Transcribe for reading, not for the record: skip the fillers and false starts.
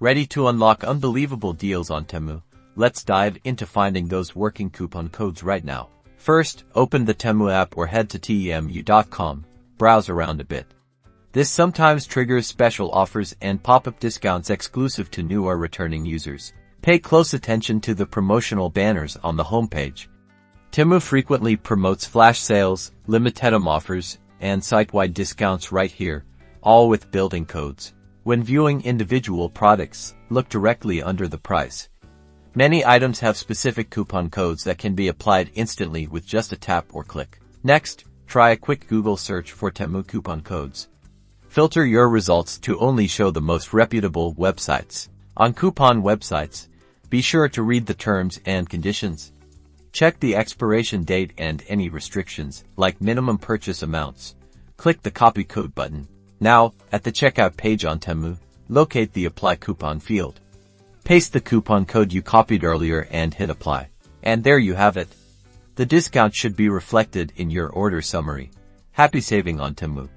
Ready to unlock unbelievable deals on Temu? Let's dive into finding those working coupon codes right now. First, open the Temu app or head to temu.com. Browse around a bit. This sometimes triggers special offers and pop-up discounts exclusive to new or returning users. Pay close attention to the promotional banners on the homepage. Temu frequently promotes flash sales, limited-time offers, and site-wide discounts right here, all with built-in codes. When viewing individual products, look directly under the price. Many items have specific coupon codes that can be applied instantly with just a tap or click. Next, try a quick Google search for Temu coupon codes. Filter your results to only show the most reputable websites. On coupon websites, be sure to read the terms and conditions. Check the expiration date and any restrictions, like minimum purchase amounts. Click the Copy Code button. Now, at the checkout page on Temu, locate the Apply Coupon field. Paste the coupon code you copied earlier and hit Apply. And there you have it. The discount should be reflected in your order summary. Happy saving on Temu.